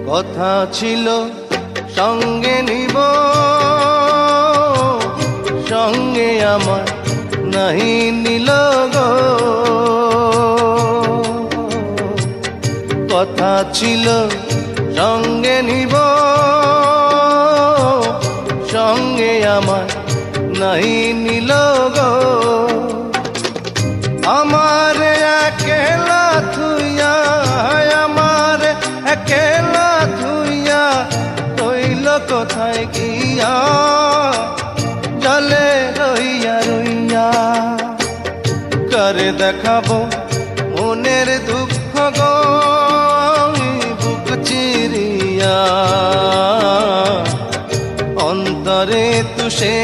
কথা ছিল সঙ্গে নিব, সঙ্গে আমার নাহি নিল গো। কথা ছিল সঙ্গে নিব, সঙ্গে আমার নাহি নিল গো। আমার একেলা থুইয়া, আমার একেলা থুইয়া রইল কোথায় গিয়া, জলে রইয়া রইয়া। করে দেখাবো মনের দুঃখ গো বুক চিরিয়া, অন্তরে তুষে